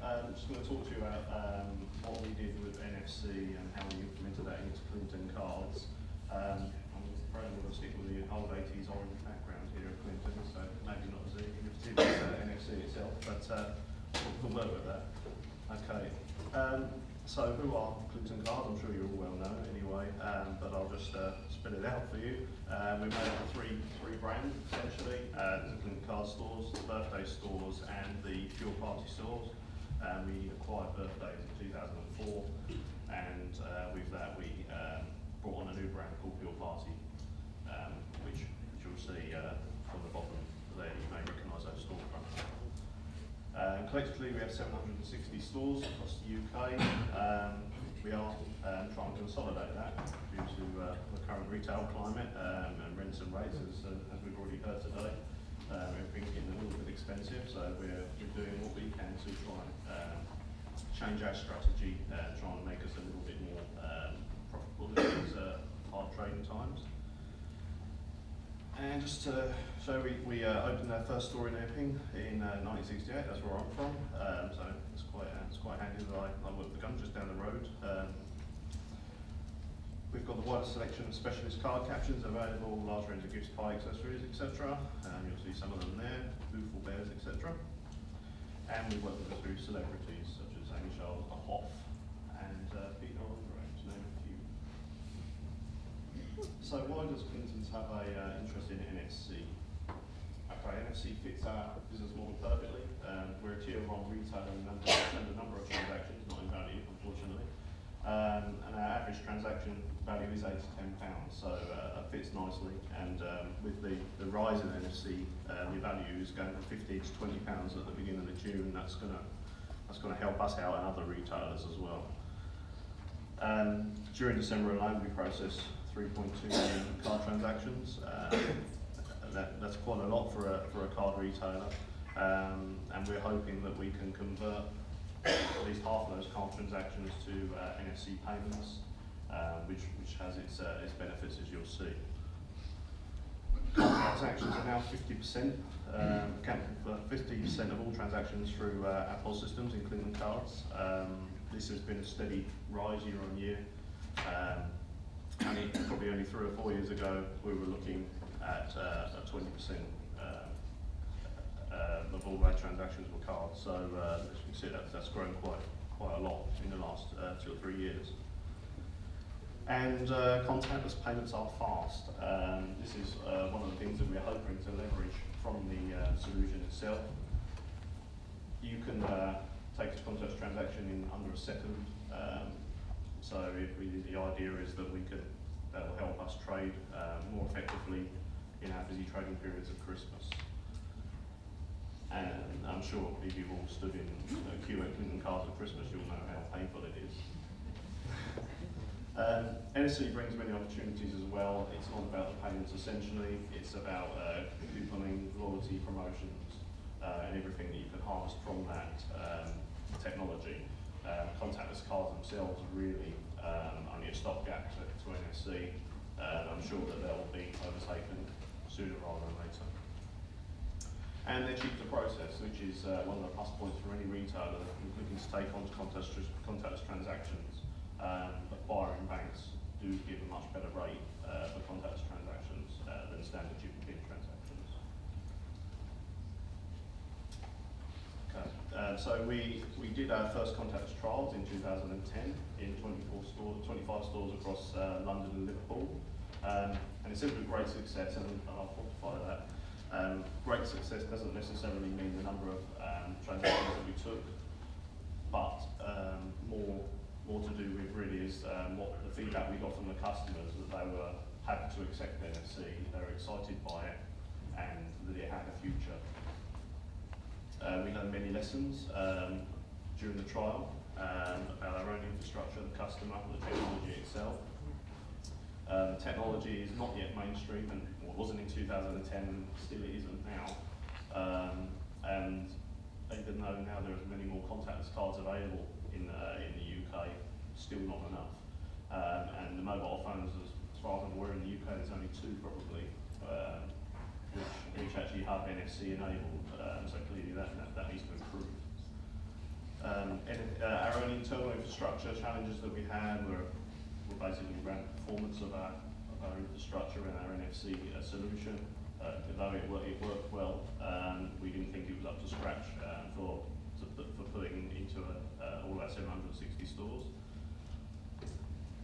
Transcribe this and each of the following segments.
I'm just going to talk to you about what we did with NFC and how we implemented that into Clinton cards. I'm afraid I'm going to stick with the old 80s orange background here at Clinton, so maybe not as innovative as NFC itself, but we'll work with that. Okay, so who are Clinton cards? I'm sure you all well know anyway, but I'll just spit it out for you. We made up three brands essentially: the Clinton card stores, the birthday stores, and the Pure Party stores. We acquired birthdays in 2004, and with that we brought on a new brand called Pure Party, which you'll see from the bottom there. You may recognise those storefronts. Collectively, we have 760 stores across the UK. We are trying to consolidate that due to the current retail climate and rents and rates, as we've already heard today. Everything's getting a little bit expensive, so we're doing what we can to try and change our strategy, trying to make us a little bit more profitable in these hard trading times. And just to show, we opened our first store in Epping in 1968. That's where I'm from. So it's quite handy that I work with the gun just down the road. We've got the widest selection of specialist card captions available, large range of gifts, pie accessories, etc. You'll see some of them there, boothful bears, etc. And we work with a few celebrities such as Amy Charles, Hoff, and Peter Andre, to name a few. So why does Clinton's have a interest in NFC? Okay, NFC fits our business model perfectly. We're a tier 1 retailer in the number of transactions, not in value, unfortunately. And our average transaction value is £8 to £10, so that fits nicely. And with the rise in NFC, the value is going from £15 to £20 at the beginning of June. That's going to help us out and other retailers as well. During December alone, we processed 3.2 million card transactions. That's quite a lot for a card retailer, and we're hoping that we can convert at least half of those card transactions to NFC payments, which has its benefits, as you'll see. Card transactions are now 50%, accounting for 50% of all transactions through our POS systems, including cards. This has been a steady rise year on year. Probably only 3 or 4 years ago, we were looking at 20% of all our transactions were cards. So as you can see, that's grown quite a lot in the last 2 or 3 years. And contactless payments are fast. This is one of the things that we're hoping to leverage from the solution itself. You can take a contactless transaction in under a second. So the idea is that that will help us trade more effectively in our busy trading periods of Christmas. And I'm sure if you've all stood in a queue at Clinton cards at Christmas, you'll know how painful it is. NFC brings many opportunities as well. It's not about the payments essentially, it's about couponing, loyalty, promotions, and everything that you can harvest from that technology. Contactless cards themselves are really only a stopgap to NFC. I'm sure that they'll be overtaken sooner rather than later. And they're cheap to process, which is one of the plus points for any retailer looking to take on contactless transactions. Acquiring banks do give a much better rate for contactless transactions than standard chip and PIN transactions. Okay. So we did our first contactless trials in 2010 in 25 stores across London and Liverpool. And it's simply great success, and I'll quantify that. Great success doesn't necessarily mean the number of transactions that we took, but more to do with really is what the feedback we got from the customers, that they were happy to accept NFC, they were excited by it, and that it had a future. We learned many lessons during the trial about our own infrastructure, the customer, the technology itself. The technology is not yet mainstream, and wasn't in 2010, and still it isn't now. And even though now there are many more contactless cards available in the UK, still not enough. And the mobile phones, as far as I'm aware, in the UK, there's only 2 probably, which actually have NFC enabled. So clearly that needs to improve. infrastructure challenges that we had were basically around the performance of our infrastructure and our NFC solution. Although it worked well, we didn't think it was up to scratch for putting into all our 760 stores.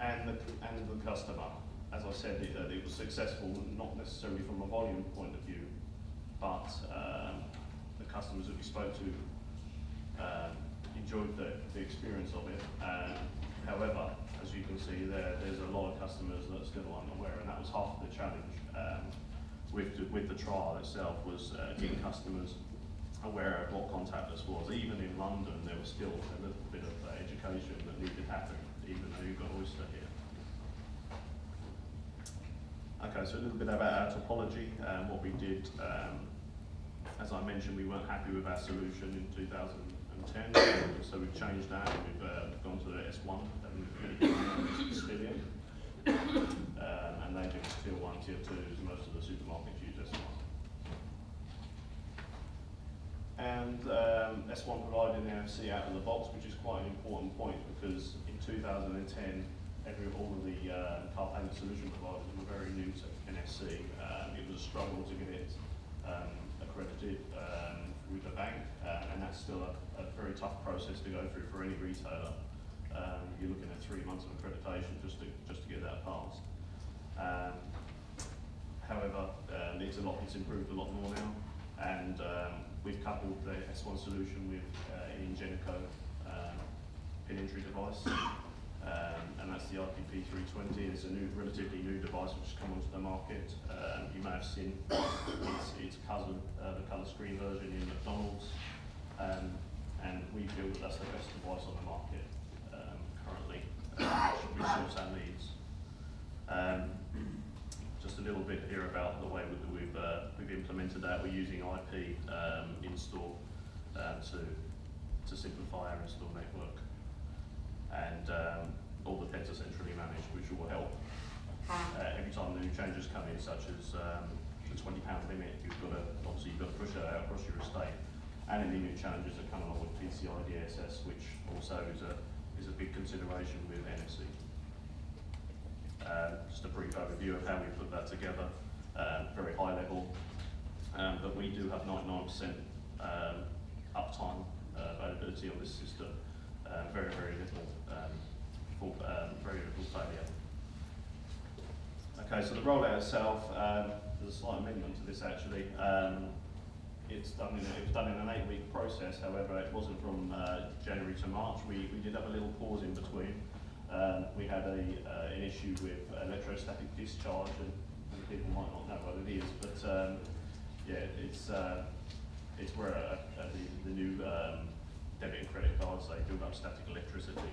And the customer, as I said, it was successful, not necessarily from a volume point of view, but the customers that we spoke to enjoyed the experience of it. However, as you can see there's a lot of customers that are still unaware, and that was half of the challenge with the trial itself, was getting customers aware of what contactless was. Even in London, there was still a little bit of education that needed to happen, even though you've got Oyster here. Okay, so a little bit about our topology. What we did, as I mentioned, we weren't happy with our solution in 2010, so we've changed that. We've gone to the S1 and Stillion, and they do tier 1, tier 2s. Most of the supermarkets use S1. And S1 provided an NFC out of the box, which is quite an important point, because in 2010, all of the car payment solution providers were very new to NFC. It was a struggle to get it accredited with the bank, and that's still a very tough process to go through for any retailer. You're looking at 3 months of accreditation just to get that passed. However, it's improved a lot more now, and we've coupled the S1 solution with an Ingenico pin entry device, and that's the RPP320. It's a relatively new device which has come onto the market. You may have seen its cousin, the colour screen version in McDonald's, and we feel that that's the best device on the market currently, which suits our needs. Just a little bit here about the way we've implemented that. We're using IP in store to simplify our in-store network, and all the pets are centrally managed, which will help. Every time the new changes come in, such as the £20 limit, you've got to push that out across your estate, and any new challenges that come along with PCI DSS, which also is a big consideration with NFC. Just a brief overview of how we put that together, very high level, but we do have 99% uptime availability on this system, very little failure. Okay, so the rollout itself, there's a slight amendment to this actually. It was done in an 8-week process. However, it wasn't from January to March. We did have a little pause in between. We had an issue with electrostatic discharge, and people might not know what it is, but yeah, it's where the new debit and credit cards, they build up static electricity,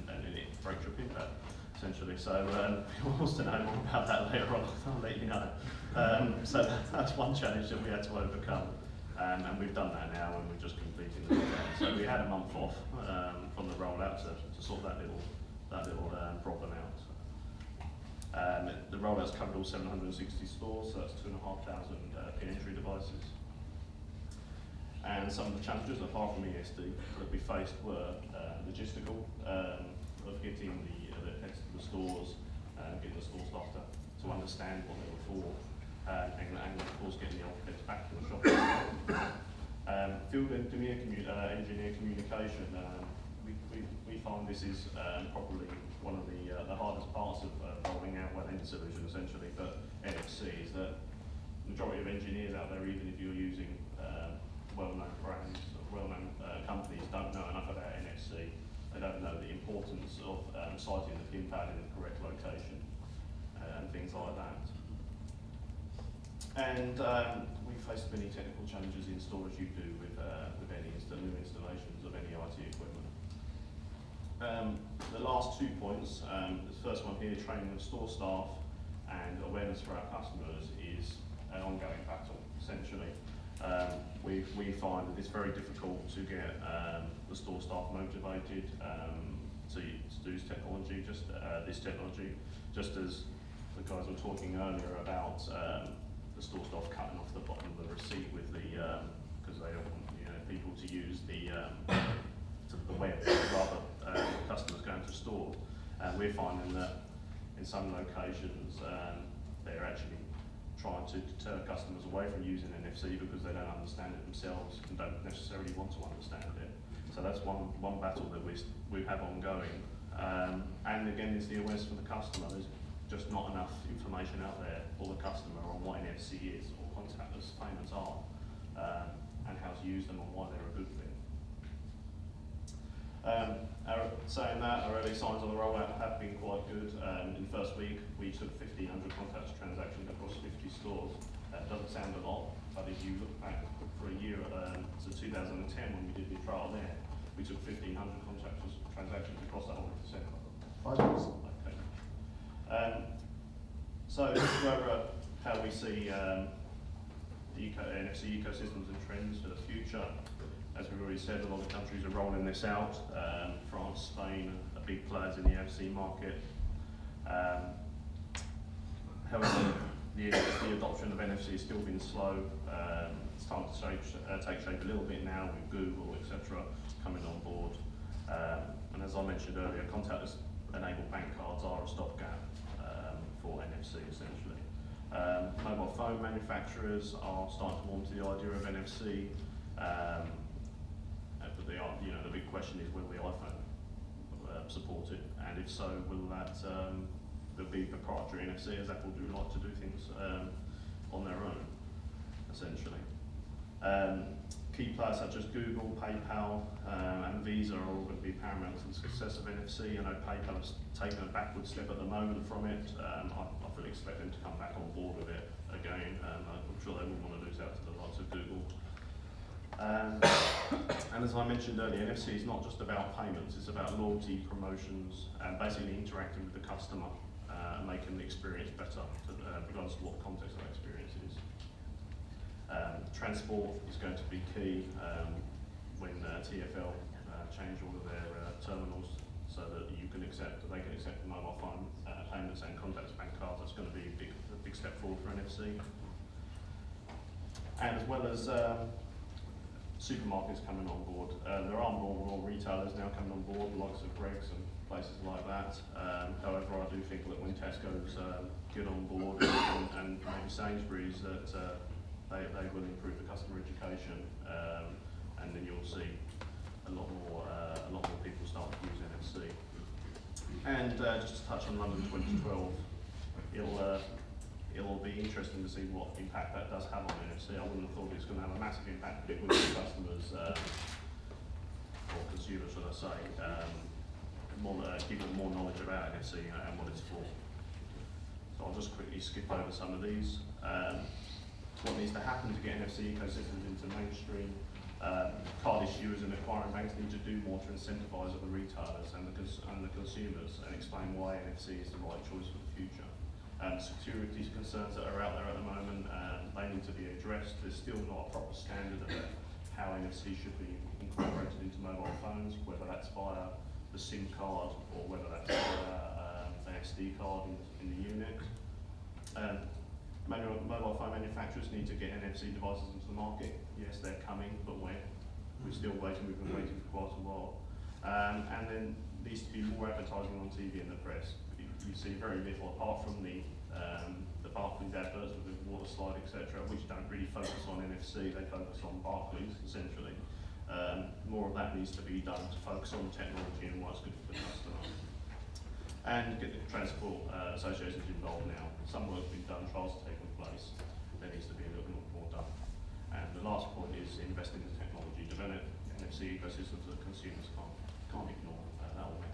and it breaks your pin pad, essentially. So if anyone wants to know more about that later on, I'll let you know. So that's one challenge that we had to overcome, and we've done that now, and we're just completing the rollout. So we had a month off from the rollout to sort that little problem out. The rollout's covered all 760 stores, so that's 2,500 pin entry devices. And some of the challenges, apart from ESD, that we faced were logistical, of getting the pets to the stores, getting the store staff to understand what they were for, and of course getting the old pets back to the shop. Field engineer communication, we find this is probably one of the hardest parts of rolling out well-ended solution, essentially, but NFC is that the majority of engineers out there, even if you're using well-known brands, well-known companies, don't know enough about NFC. They don't know the importance of siting the pin pad in the correct location and things like that. And we faced many technical challenges in store, as you do with any new installations of any IT equipment. The last 2 points, the first one here, training of store staff and awareness for our customers, is an ongoing battle, essentially. We find that it's very difficult to get the store staff motivated to use technology, this technology, just as the guys were talking earlier about the store staff cutting off the bottom of the receipt with because they don't want people to use the web rather store. And we're finding that in some locations, they're actually trying to deter customers away from using NFC because they don't understand it themselves and don't necessarily want to understand it. So that's one battle that we have ongoing. And again, it's the awareness for the customer. There's just not enough information out there for the customer on what NFC is or contactless payments are, and how to use them and why they're a good thing. Saying that, our early signs on the rollout have been quite good. In the first week, we took 1,500 contactless transactions across 50 stores. That doesn't sound a lot, but if you look back for a year, to 2010 when we did the trial there, we took 1,500 contactless transactions across the whole of the centre. 5 years. Okay. So this is where, how we see the NFC ecosystems and trends for the future. As we've already said, a lot of countries are rolling this out. France, Spain are big players in the NFC market. However, the adoption of NFC has still been slow. It's starting to take shape a little bit now with Google, etc., coming on board. And as I mentioned earlier, contactless enabled bank cards are a stopgap for NFC essentially. Mobile phone manufacturers are starting to warm to the idea of NFC. But they are, the big question is, will the iPhone support it? And if so, will that there'll be proprietary NFC, as Apple do like to do things on their own, essentially. Key players such as Google, PayPal, and Visa are all going to be paramount to the success of NFC. I know PayPal has taken a backward step at the moment from it. I fully expect them to come back on board with it again. I'm sure they wouldn't want to lose out to the likes of Google. And as I mentioned earlier, NFC is not just about payments, it's about loyalty, promotions, and basically interacting with the customer and making the experience better, regardless of what the context of that experience is. Transport is going to be key when TfL change all of their terminals so that they can accept mobile phone payments and contactless bank cards. That's going to be a big step forward for NFC. And as well as supermarkets coming on board. There are more retailers now coming on board, the likes of Greggs and places like that. However, I do think that when Tesco's get on board and maybe Sainsbury's, that they will improve the customer education, and then you'll see a lot more people start to use NFC. And just to touch on London 2012, it'll be interesting to see what impact that does have on NFC. I wouldn't have thought it's going to have a massive impact, but it will give customers, or consumers, should I say, give them more knowledge about NFC and what it's for. So I'll just quickly skip over some of these. What needs to happen to get NFC ecosystems into mainstream? Card issuers and acquiring banks need to do more to incentivise the retailers and the consumers and explain why NFC is the right choice for the future. Security concerns that are out there at the moment, they need to be addressed. There's still not a proper standard of how NFC should be incorporated into mobile phones, whether that's via the SIM card or whether that's via an SD card in the unit. Mobile phone manufacturers need to get NFC devices into the market. Yes, they're coming, but when? We're still waiting. We've been waiting for quite a while. And then needs to be more advertising on TV and the press. You see very little apart from the Barclays adverts with the water slide, etc., which don't really focus on NFC. They focus on Barclays essentially. More of that needs to be done to focus on technology and what's good for the customer. And get the transport associations involved now. Some work's been done, trials are taking place. There needs to be a little bit more done. And the last point is investing in technology, develop NFC ecosystems that consumers can't ignore. That will make